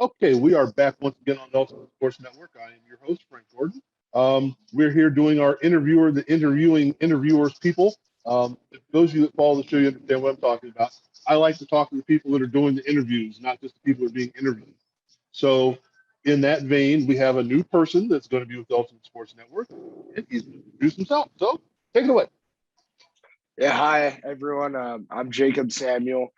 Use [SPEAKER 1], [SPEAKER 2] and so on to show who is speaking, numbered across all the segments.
[SPEAKER 1] Okay, we are back once again on the Ultimate Sports Network. I am your host, Frank Gordon. We're here doing our interviewing interviewers people. If those of you that follow the show, you understand what I'm talking about. I like to talk to the people that are doing the interviews, not just the people that are being interviewed. So, in that vein, we have a new person that's going to be with the Ultimate Sports Network, and he's going to introduce himself. So, take it away.
[SPEAKER 2] Yeah, hi everyone. I'm Jacob Samuel.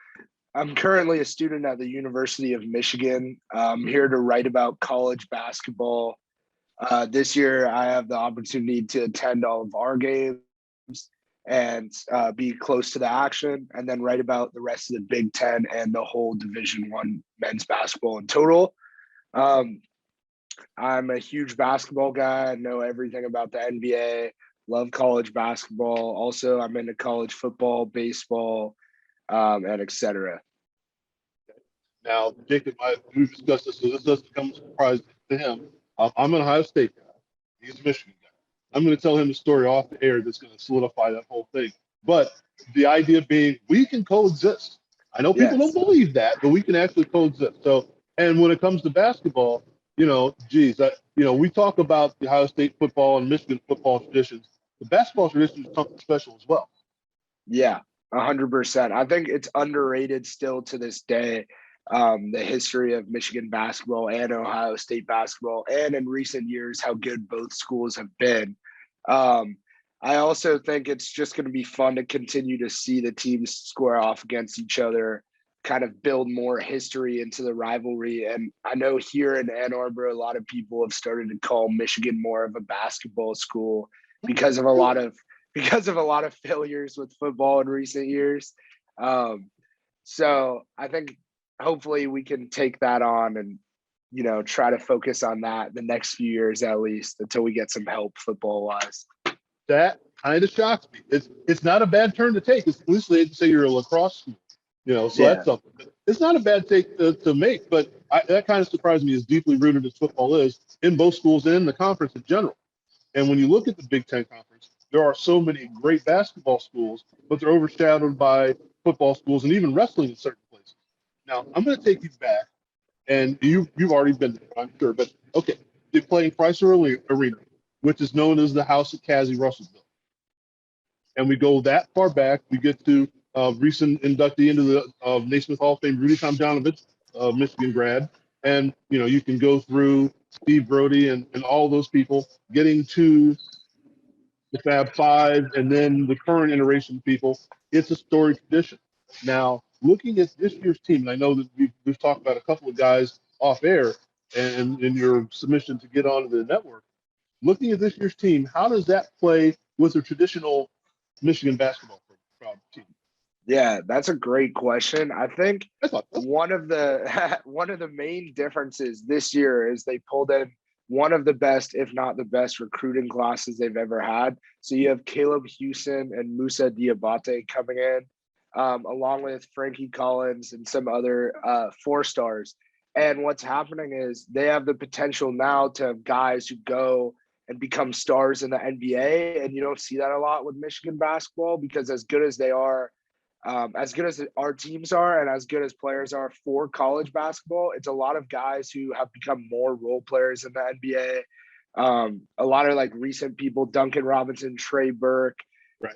[SPEAKER 2] I'm currently a student at the University of Michigan. I'm here to write about college basketball. This year, I have the opportunity to attend all of our games and be close to the action, and then write about the rest of the Big Ten and the whole Division One men's basketball in total. Um, I'm a huge basketball guy. I know everything about the NBA. Love college basketball. Also, I'm into college football, baseball, and etc.
[SPEAKER 1] Now, Jacob, we've discussed this, so this doesn't come as a surprise to him. I'm an Ohio State guy. He's a Michigan guy. I'm going to tell him a story off the air that's going to solidify that whole thing. But the idea being, we can coexist. I know people don't
[SPEAKER 2] Yes.
[SPEAKER 1] believe that, but we can actually coexist. So, and when it comes to basketball, we talk about the Ohio State football and Michigan football traditions. The basketball tradition is something special as well.
[SPEAKER 2] Yeah, 100%. I think it's underrated still to this day. The history of Michigan basketball and Ohio State basketball, and in recent years, how good both schools have been. Um, I also think it's just going to be fun to continue to see the teams square off against each other, kind of build more history into the rivalry. And I know here in Ann Arbor, a lot of people have started to call Michigan more of a basketball school because of a lot of failures with football in recent years. So I think hopefully we can take that on and try to focus on that the next few years at least until we get some help football wise.
[SPEAKER 1] That kind of shocks me. It's not a bad turn to take. It's loosely to say you're a lacrosse school, so
[SPEAKER 2] Yeah.
[SPEAKER 1] that's something. It's not a bad take to make, but that kind of surprised me as deeply rooted as football is in both schools and in the conference in general. And when you look at the Big Ten Conference, there are so many great basketball schools, but they're overshadowed by football schools and even wrestling in certain places. Now, I'm going to take you back, and you've already been there, I'm sure, but okay, they play in Chrysler Arena, which is known as the house that Cassie Russell built. And we go that far back, we get to recent inductee into the Naismith Hall of Fame, Rudy Tomjanovich, Michigan grad. And, you can go through Steve Brody and all those people getting to the Fab Five and then the current iteration of people. It's a storied tradition. Now, looking at this year's team, and I know that we've talked about a couple of guys off air and in your submission to get onto the network, looking at this year's team, how does that play with the traditional Michigan basketball team?
[SPEAKER 2] Yeah, that's a great question. I think
[SPEAKER 1] I thought so.
[SPEAKER 2] one of the one of the main differences this year is they pulled in one of the best, if not the best, recruiting classes they've ever had. So you have Caleb Houston and Musa Diabate coming in, along with Frankie Collins and some other 4-stars. And what's happening is they have the potential now to have guys who go and become stars in the NBA. And you don't see that a lot with Michigan basketball because as good as they are, as good as our teams are and as good as players are for college basketball, it's a lot of guys who have become more role players in the NBA. A lot of like recent people, Duncan Robinson, Trey Burke,
[SPEAKER 1] right.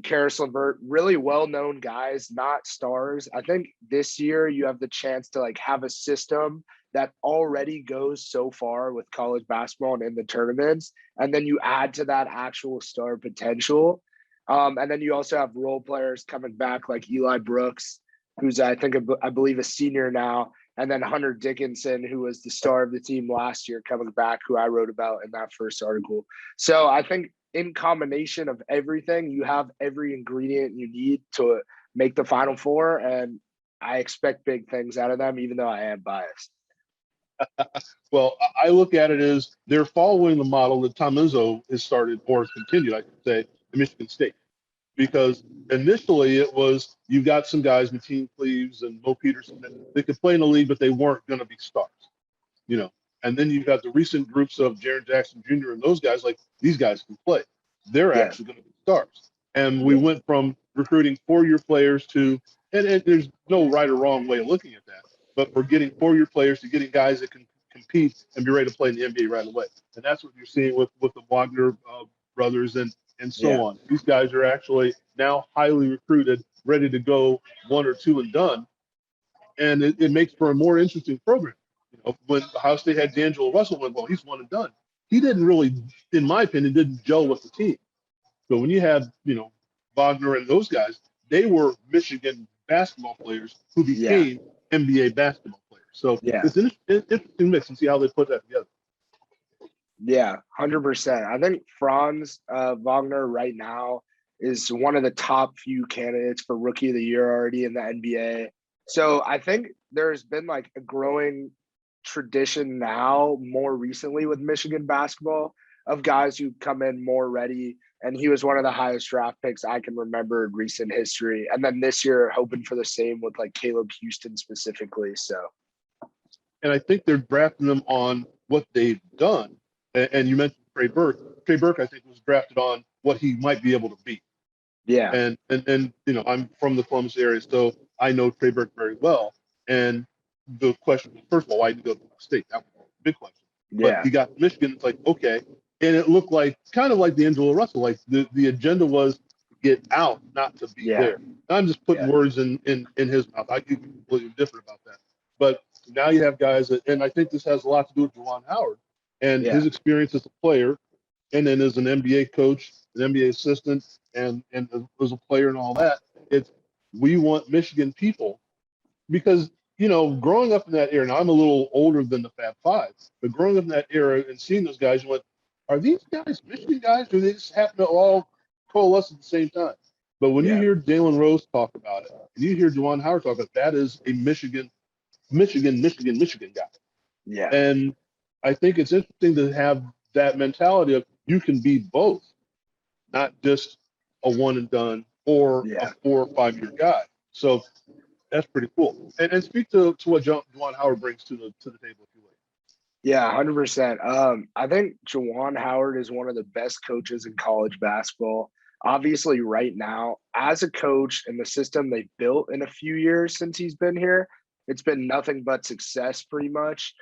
[SPEAKER 2] Karis LeVert, really well-known guys, not stars. I think this year you have the chance to like have a system that already goes so far with college basketball and in the tournaments. And then you add to that actual star potential. And then you also have role players coming back like Eli Brooks, who's I believe a senior now, and then Hunter Dickinson, who was the star of the team last year, coming back, who I wrote about in that first article. So I think in combination of everything, you have every ingredient you need to make the Final Four, and I expect big things out of them, even though I am biased.
[SPEAKER 1] Well, I look at it as they're following the model that Tom Izzo has started or has continued, I should say, at Michigan State. Because initially it was you got some guys, Mateen Cleaves and Mo Peterson, that could play in the league, but they weren't going to be stars, And then you got the recent groups of Jaren Jackson Jr. and those guys, like these guys can play. They're actually going to be stars. And we went from recruiting 4-year players to, and there's no right or wrong way of looking at that. but we're getting 4-year players to getting guys that can compete and be ready to play in the NBA right away. And that's what you're seeing with the Wagner brothers and so on. These guys are actually now highly recruited, ready to go 1 or 2 and done. And it makes for a more interesting program. You know, when Ohio State had D'Angelo Russell, went, well, he's 1 and done. He didn't really, in my opinion, didn't gel with the team. So when you had, Wagner and those guys, they were Michigan basketball players who became NBA basketball players. So it's an interesting mix and see how they put that together.
[SPEAKER 2] Yeah, 100%. I think Franz Wagner right now is one of the top few candidates for Rookie of the Year already in the NBA. So I think there's been like a growing tradition now, more recently with Michigan basketball, of guys who come in more ready. And he was one of the highest draft picks I can remember in recent history. And then this year, hoping for the same with like Caleb Houston specifically. So,
[SPEAKER 1] and I think they're drafting them on what they've done. And you mentioned Trey Burke. Trey Burke, I think, was drafted on what he might be able to be.
[SPEAKER 2] yeah.
[SPEAKER 1] And I'm from the Columbus area, so I know Trey Burke very well. And the question, first of all, why did he go to Ohio State? That was a big question. But he got Michigan. It's like, okay. And it looked like kind of like D'Angelo Russell. Like the agenda was to get out, not to be there. I'm just putting words in his mouth. I could be completely different about that. But now you have guys that, and I think this has a lot to do with Juwan Howard and his experience as a player, and then as an NBA coach, an NBA assistant, and as a player and all that. We want Michigan people because growing up in that era. Now I'm a little older than the Fab Five, but growing up in that era and seeing those guys, you went, are these guys Michigan guys, or they just happen to all coalesce at the same time? But when you hear Jalen Rose talk about it, and you hear Juwan Howard talk about it, that is a Michigan guy.
[SPEAKER 2] Yeah.
[SPEAKER 1] And I think it's interesting to have that mentality of you can be both, not just a 1 and done or a 4 or 5 year guy. So that's pretty cool. And speak to what Juwan Howard brings to the table, if you will.
[SPEAKER 2] Yeah, 100%. I think Juwan Howard is one of the best coaches in college basketball. Obviously, right now, as a coach and the system they built in a few years since he's been here, it's been nothing but success pretty much.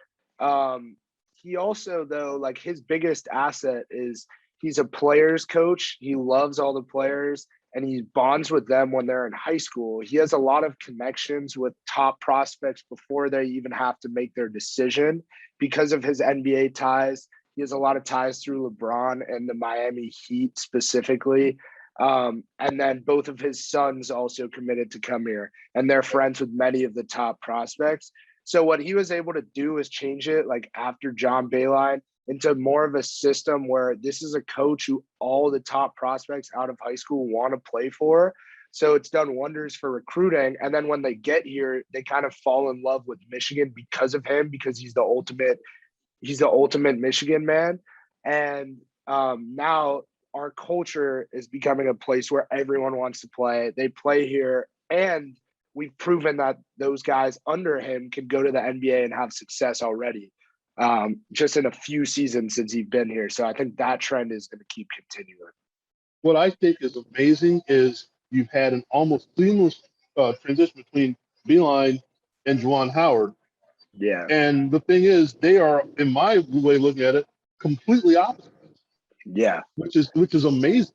[SPEAKER 2] He also, though, like his biggest asset is he's a players coach. He loves all the players and he bonds with them when they're in high school. He has a lot of connections with top prospects before they even have to make their decision because of his NBA ties. He has a lot of ties through LeBron and the Miami Heat specifically. And then both of his sons also committed to come here, and they're friends with many of the top prospects. So what he was able to do is change it, like after John Beilein, into more of a system where this is a coach who all the top prospects out of high school want to play for. So it's done wonders for recruiting. And then when they get here, they kind of fall in love with Michigan because of him, because he's the ultimate Michigan man. And now our culture is becoming a place where everyone wants to play. They play here, and we've proven that those guys under him can go to the NBA and have success already, just in a few seasons since he's been here. So I think that trend is going to keep continuing.
[SPEAKER 1] What I think is amazing is you've had an almost seamless transition between Beilein and Juwan Howard.
[SPEAKER 2] Yeah.
[SPEAKER 1] And the thing is, they are, in my way of looking at it, completely opposite.
[SPEAKER 2] Yeah.
[SPEAKER 1] Which is amazing.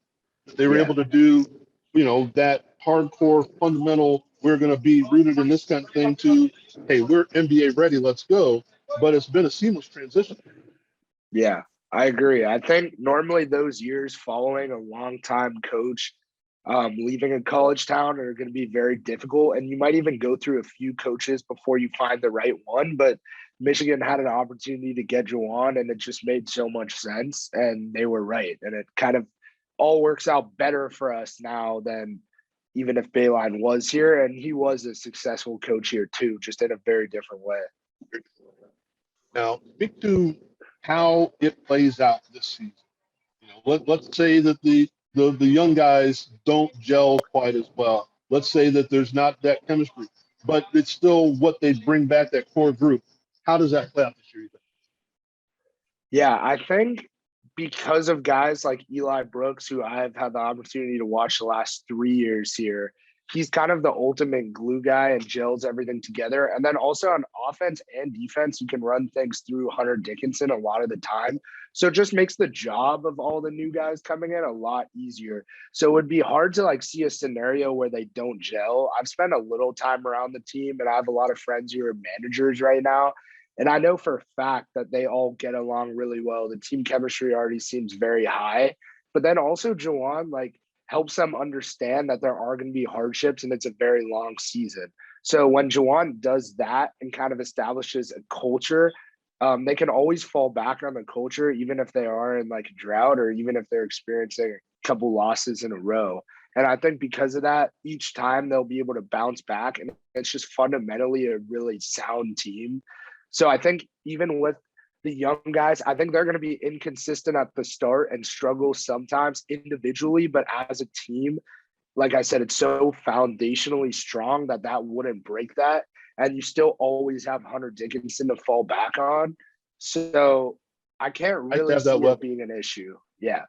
[SPEAKER 1] They were able to do, that hardcore fundamental, we're going to be rooted in this kind of thing to, hey, we're NBA ready, let's go. But it's been a seamless transition.
[SPEAKER 2] Yeah, I agree. I think normally those years following a long-time coach leaving a college town are going to be very difficult. And you might even go through a few coaches before you find the right one. But Michigan had an opportunity to get Juwan, and it just made so much sense. And they were right. And it kind of all works out better for us now than even if Beilein was here. And he was a successful coach here too, just in a very different way.
[SPEAKER 1] Now, speak to how it plays out this season. Let's say that the young guys don't gel quite as well. Let's say that there's not that chemistry, but it's still what they bring back, that core group. How does that play out this year, you think?
[SPEAKER 2] Yeah, I think because of guys like Eli Brooks, who I've had the opportunity to watch the last 3 years here, he's kind of the ultimate glue guy and gels everything together. And then also on offense and defense, you can run things through Hunter Dickinson a lot of the time. So it just makes the job of all the new guys coming in a lot easier. So it would be hard to like see a scenario where they don't gel. I've spent a little time around the team and I have a lot of friends who are managers right now. And I know for a fact that they all get along really well. The team chemistry already seems very high. But then also Jawan, like, helps them understand that there are going to be hardships and it's a very long season. So when Jawan does that and kind of establishes a culture, they can always fall back on the culture, even if they are in like a drought or even if they're experiencing a couple losses in a row. And I think because of that, each time they'll be able to bounce back. And it's just fundamentally a really sound team. So I think even with the young guys, I think they're going to be inconsistent at the start and struggle sometimes individually, but as a team, like I said, it's so foundationally strong that that wouldn't break that. And you still always have Hunter Dickinson to fall back on. So I can't really see it being an issue. Yeah.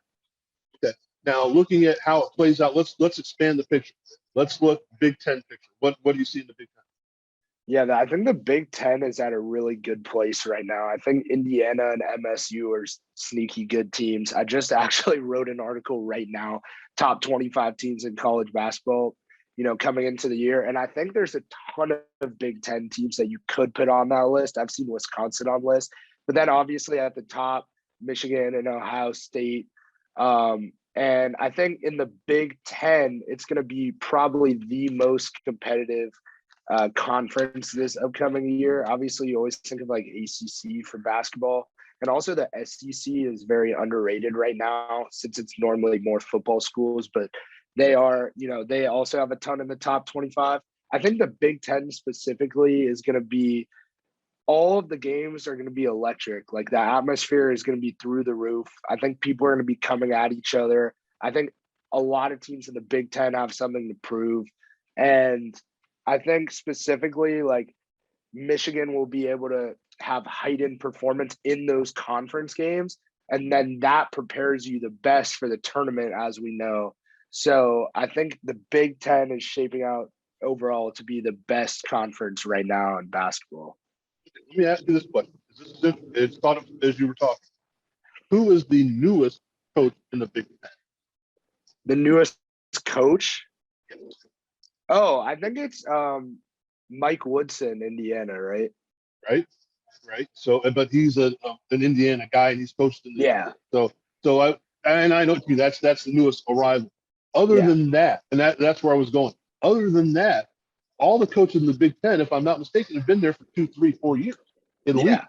[SPEAKER 1] Okay. Now looking at how it plays out, let's expand the picture. Let's look Big Ten picture. What do you see in the Big Ten?
[SPEAKER 2] Yeah, I think the Big Ten is at a really good place right now. I think Indiana and MSU are sneaky good teams. I just actually wrote an article right now, top 25 teams in college basketball, coming into the year. And I think there's a ton of Big Ten teams that you could put on that list. I've seen Wisconsin on the list, but then obviously at the top, Michigan and Ohio State. And I think in the Big Ten, it's going to be probably the most competitive conference this upcoming year. Obviously, you always think of like ACC for basketball, and also the SEC is very underrated right now since it's normally more football schools, but they are, they also have a ton in the top 25. I think the Big Ten specifically is going to be, all of the games are going to be electric. Like the atmosphere is going to be through the roof. I think people are going to be coming at each other. I think a lot of teams in the Big Ten have something to prove. And I think specifically like Michigan will be able to have heightened performance in those conference games. And then that prepares you the best for the tournament, as we know. So I think the Big Ten is shaping out overall to be the best conference right now in basketball.
[SPEAKER 1] Let me ask you this question. It's thought of as you were talking. Who is the newest coach in the Big Ten?
[SPEAKER 2] The newest coach? Oh, I think it's Mike Woodson, Indiana, right?
[SPEAKER 1] Right. So, but he's an Indiana guy, and he's coached in the So I know to me that's the newest arrival. Other than that, and that's where I was going. Other than that, all the coaches in the Big Ten, if I'm not mistaken, have been there for 2, 3, 4 years at least.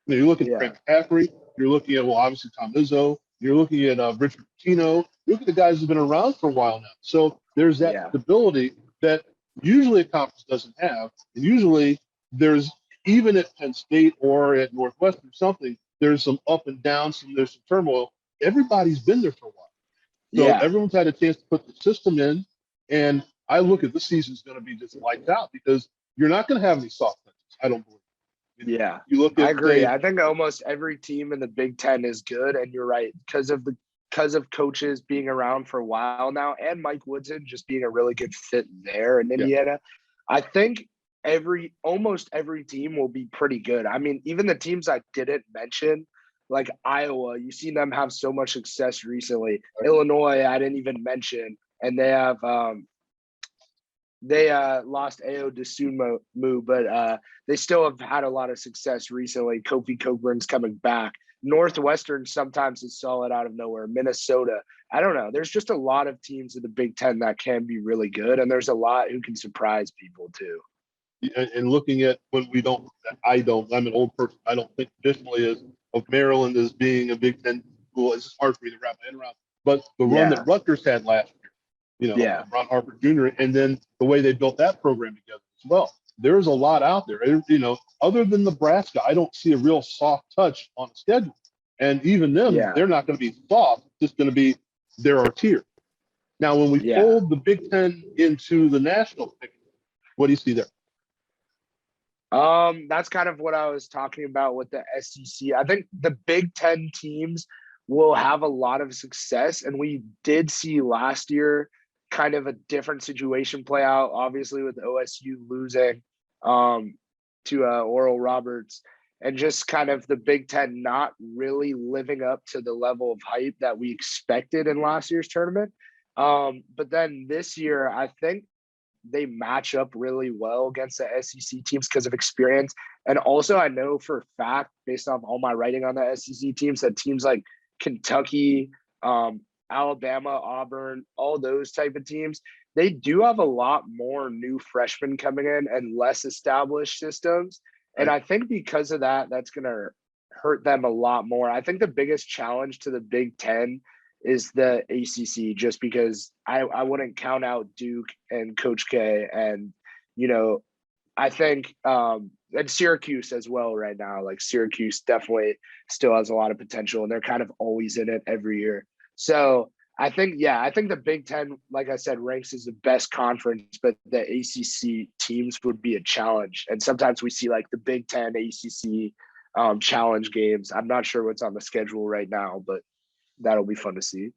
[SPEAKER 1] You're looking at Frank McCaffrey. You're looking at obviously Tom Izzo. You're looking at Richard Pitino. Look at the guys who've been around for a while now. So there's that stability that usually a conference doesn't have. And usually there's, even at Penn State or at Northwestern or something, there's some up and down, there's some turmoil. Everybody's been there for a while. So everyone's had a chance to put the system in. And I look at this season's going to be just lights out because you're not going to have any soft touches, I don't believe. You look at,
[SPEAKER 2] I agree. I think almost every team in the Big Ten is good, and you're right, because of coaches being around for a while now, and Mike Woodson just being a really good fit there in Indiana. I think almost every team will be pretty good. I mean, even the teams I didn't mention, like Iowa, you've seen them have so much success recently. Illinois, I didn't even mention, and they have they lost Ao Dosunmu, but they still have had a lot of success recently. Kofi Cockburn's coming back. Northwestern sometimes is solid out of nowhere. Minnesota, I don't know. There's just a lot of teams in the Big Ten that can be really good, and there's a lot who can surprise people too.
[SPEAKER 1] And looking at when I'm an old person. I don't think traditionally of Maryland as being a Big Ten school. It's just hard for me to wrap my head around. But the run that Rutgers had last year, Ron Harper Jr., and then the way they built that program together as well. There's a lot out there. Other than Nebraska, I don't see a real soft touch on the schedule. And even them, they're not going to be soft. It's just going to be, there are tiers. Now, when we fold the Big Ten into the national picture, what do you see there?
[SPEAKER 2] That's kind of what I was talking about with the SEC. I think the Big Ten teams will have a lot of success, and we did see last year kind of a different situation play out, obviously with OSU losing to Oral Roberts, and just kind of the Big Ten not really living up to the level of hype that we expected in last year's tournament. But then this year, I think they match up really well against the SEC teams because of experience. And also, I know for a fact, based off all my writing on the SEC teams, that teams like Kentucky, Alabama, Auburn, all those type of teams, they do have a lot more new freshmen coming in and less established systems. And I think because of that, that's going to hurt them a lot more. I think the biggest challenge to the Big Ten is the ACC, just because I wouldn't count out Duke and Coach K. And, you know, I think and Syracuse as well right now. Like Syracuse definitely still has a lot of potential, and they're kind of always in it every year. So I think the Big Ten, like I said, ranks as the best conference, but the ACC teams would be a challenge. And sometimes we see like the Big Ten ACC challenge games. I'm not sure what's on the schedule right now, but that'll be fun to see.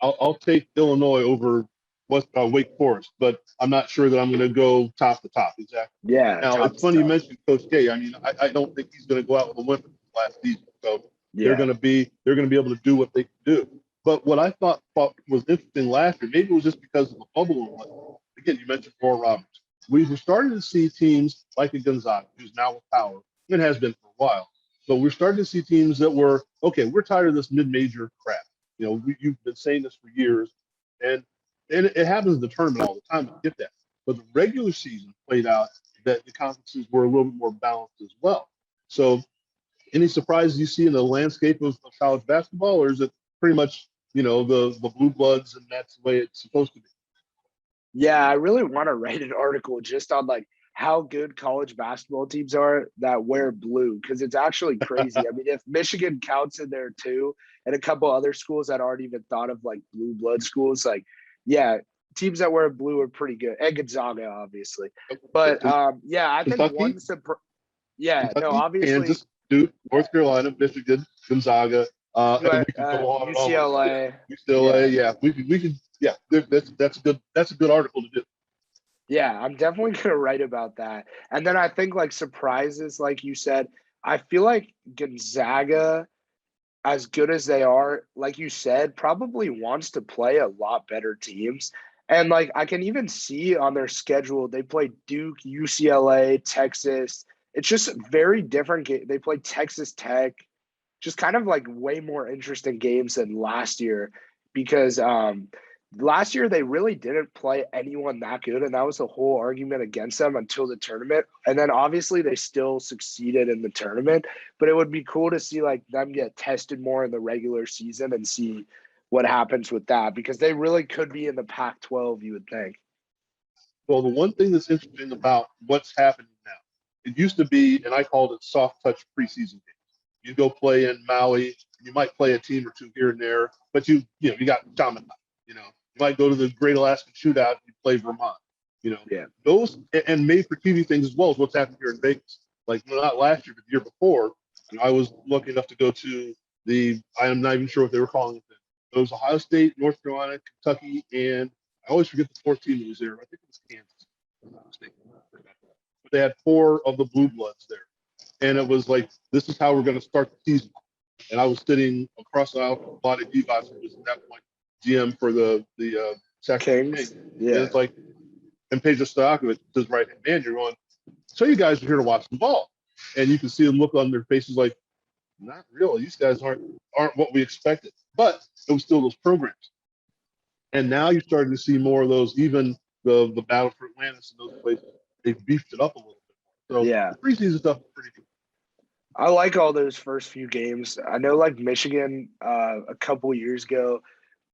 [SPEAKER 1] I'll take Illinois over Wake Forest, but I'm not sure that I'm going to go top to top. Exactly.
[SPEAKER 2] Yeah.
[SPEAKER 1] Now it's funny you mentioned Coach K. I mean, I don't think he's going to go out with a win last season, so they're going to be able to do what they can do. But what I thought was interesting last year, maybe it was just because of the bubble. Again, you mentioned Oral Roberts. We were starting to see teams like a Gonzaga, who's now with power, and has been for a while. But we're starting to see teams that were, okay, we're tired of this mid-major crap. You know, you've been saying this for years, and it happens in the tournament all the time. I get that. But the regular season played out that the conferences were a little bit more balanced as well. So any surprises you see in the landscape of college basketball, or is it pretty much, you know, the blue bloods, and that's the way it's supposed to be?
[SPEAKER 2] Yeah, I really want to write an article just on like how good college basketball teams are that wear blue, because it's actually crazy. I mean, if Michigan counts in there too, and a couple other schools that aren't even thought of like blue blood schools, like, yeah, teams that wear blue are pretty good. And Gonzaga, obviously. But yeah, I think
[SPEAKER 1] Kentucky,
[SPEAKER 2] obviously
[SPEAKER 1] Kansas, Duke, North Carolina, Michigan, Gonzaga, and we can go on and on.
[SPEAKER 2] UCLA.
[SPEAKER 1] UCLA, yeah. We can, yeah. That's a good article to do.
[SPEAKER 2] Yeah, I'm definitely going to write about that. And then I think like surprises, like you said, I feel like Gonzaga, as good as they are, like you said, probably wants to play a lot better teams. And like I can even see on their schedule, they play Duke, UCLA, Texas. It's just very different. They play Texas Tech, just kind of like way more interesting games than last year, because last year they really didn't play anyone that good, and that was the whole argument against them until the tournament. And then obviously they still succeeded in the tournament, but it would be cool to see like them get tested more in the regular season and see what happens with that, because they really could be in the Pac-12, you would think.
[SPEAKER 1] Well, the one thing that's interesting about what's happening now, it used to be, and I called it soft touch preseason games. You go play in Maui, you might play a team or two here and there, but you got Chaminade. You know, you might go to the Great Alaskan Shootout and you play Vermont. You know, those and made for TV things as well as what's happened here in Vegas. Like not last year, but the year before, you know, I was lucky enough to go to I am not even sure what they were calling it then. It was Ohio State, North Carolina, Kentucky, and I always forget the fourth team that was there. I think it was Kansas. If I'm not mistaken. But they had 4 of the blue bloods there. And it was like, this is how we're going to start the season. And I was sitting across the aisle from Vlade Divac, who was at that point GM for the Sacramento Kings. Yeah. And it's like, and Pedro Stojakovic, his right hand man, you're going, so you guys are here to watch the ball. And you can see them look on their faces like, not really. These guys aren't what we expected. But it was still those programs. And now you're starting to see more of those, even the Battle for Atlantis and those places. They've beefed it up a little bit. So
[SPEAKER 2] yeah,
[SPEAKER 1] the preseason stuff is pretty good.
[SPEAKER 2] I like all those first few games. I know like Michigan a couple years ago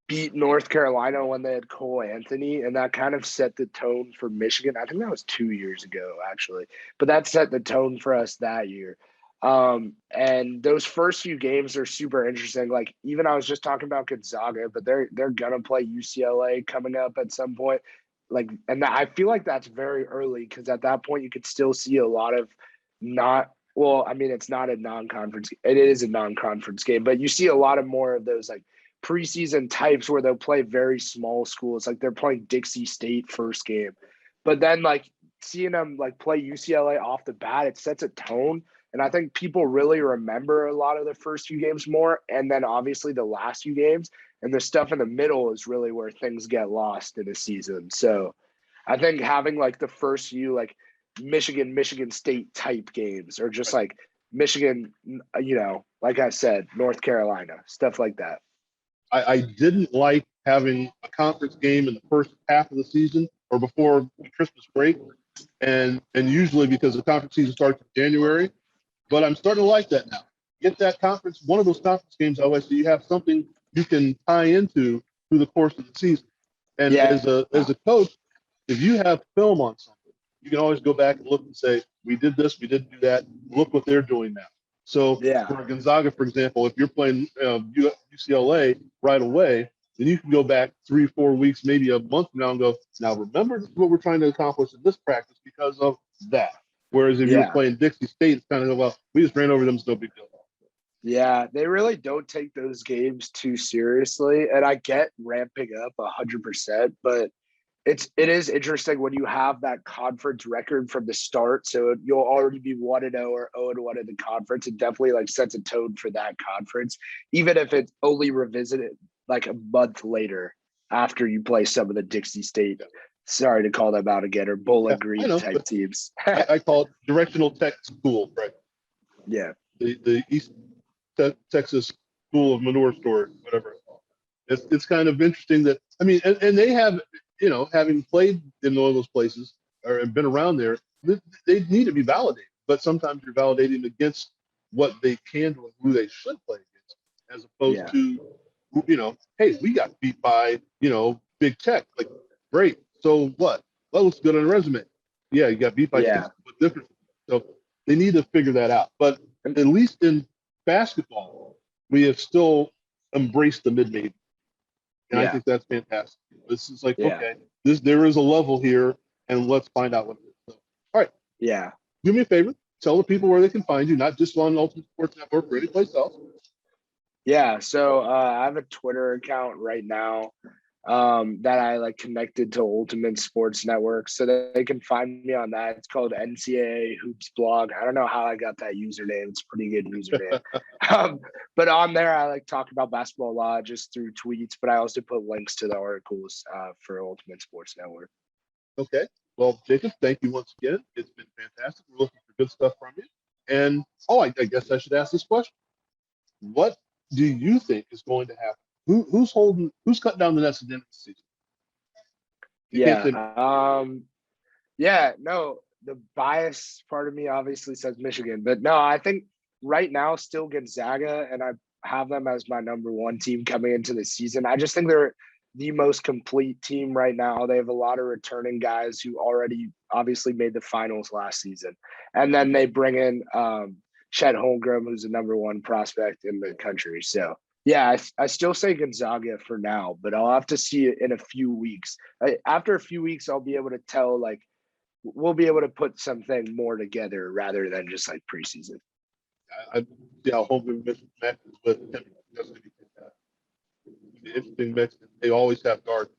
[SPEAKER 2] beat North Carolina when they had Cole Anthony, and that kind of set the tone for Michigan. I think that was 2 years ago, actually, but that set the tone for us that year. And those first few games are super interesting. Like even I was just talking about Gonzaga, but they're gonna play UCLA coming up at some point. Like, and I feel like that's very early, because at that point you could still see a lot of it's not a non-conference. It is a non-conference game, but you see a lot of more of those like preseason types where they'll play very small schools, like they're playing Dixie State first game, but then like seeing them like play UCLA off the bat, it sets a tone. And I think people really remember a lot of the first few games more, and then obviously the last few games, and the stuff in the middle is really where things get lost in a season. So I think having like the first few like Michigan State type games, or just like Michigan, like I said, North Carolina, stuff like that.
[SPEAKER 1] I didn't like having a conference game in the first half of the season or before the Christmas break, and usually because the conference season starts in January. But I'm starting to like that now. Get that conference, one of those conference games always, so you have something you can tie into through the course of the season. And as a coach, if you have film on something, you can always go back and look and say, we did this, we didn't do that. Look what they're doing now. So for Gonzaga, for example, if you're playing UCLA right away, then you can go back 3-4 weeks, maybe a month from now, and go, now remember, this is what we're trying to accomplish in this practice because of that. Whereas if you're playing Dixie State, it's kind of, well, we just ran over them, it's no big deal.
[SPEAKER 2] Yeah, they really don't take those games too seriously. And I get ramping up 100%, but it is interesting when you have that conference record from the start. So you'll already be 1-0 or 0-1 in the conference. It definitely like sets a tone for that conference, even if it's only revisited like a month later after you play some of the Dixie State. Sorry to call them out again, or Bowling Green type teams.
[SPEAKER 1] I call it directional tech school, right?
[SPEAKER 2] Yeah.
[SPEAKER 1] The East Texas School of Manure Store, whatever it's called. It's kind of interesting that, I mean, and they have, having played in one of those places or been around there, they need to be validated. But sometimes you're validating against what they can do and who they should play against, as opposed to, hey, we got beat by, Big Tech. Like, great. So what? That looks good on a resume. Yeah, you got beat by Texas, but different. So they need to figure that out. But at least in basketball, we have still embraced the mid-major. And I think that's fantastic. This is like, okay, there is a level here, and let's find out what it is. So, all right.
[SPEAKER 2] Yeah.
[SPEAKER 1] Do me a favor. Tell the people where they can find you, not just on Ultimate Sports Network or any place else.
[SPEAKER 2] Yeah. So I have a Twitter account right now that I like connected to Ultimate Sports Network, so that they can find me on that. It's called NCAA Hoops Blog. I don't know how I got that username. It's a pretty good username. But on there, I like talk about basketball a lot just through tweets, but I also put links to the articles for Ultimate Sports Network.
[SPEAKER 1] Okay. Well, Jacob, thank you once again. It's been fantastic. We're looking for good stuff from you. And, I guess I should ask this question. What do you think is going to happen? Who's cutting down the nets at the end of the season?
[SPEAKER 2] No, the bias part of me obviously says Michigan, but no, I think right now still Gonzaga, and I have them as my number one team coming into the season. I just think they're the most complete team right now. They have a lot of returning guys who already obviously made the finals last season. And then they bring in Chet Holmgren, who's the number one prospect in the country. So yeah, I still say Gonzaga for now, but I'll have to see it in a few weeks. After a few weeks, I'll be able to tell, like, we'll be able to put something more together rather than just like preseason.
[SPEAKER 1] I see how Holmgren matches with him. That's going to be fantastic. The interesting mix. They always have guards.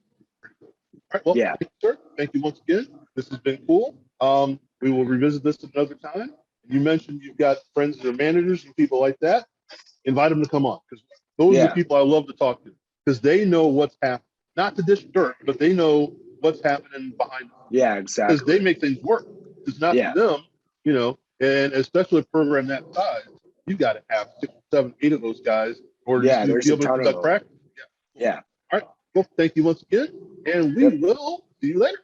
[SPEAKER 1] All right. Well, thank you, sir. Thank you once again. This has been cool. We will revisit this another time. You mentioned you've got friends that are managers and people like that. Invite them to come on, because those are the people I love to talk to, because they know what's happening. Not to dish dirt, but they know what's happening behind them.
[SPEAKER 2] Yeah, exactly.
[SPEAKER 1] Because they make things work. It's not to them, and especially a program that size, you got to have 6, 7, 8 of those guys in order to be able to conduct practice.
[SPEAKER 2] Yeah.
[SPEAKER 1] All right. Well, thank you once again, and we will see you later.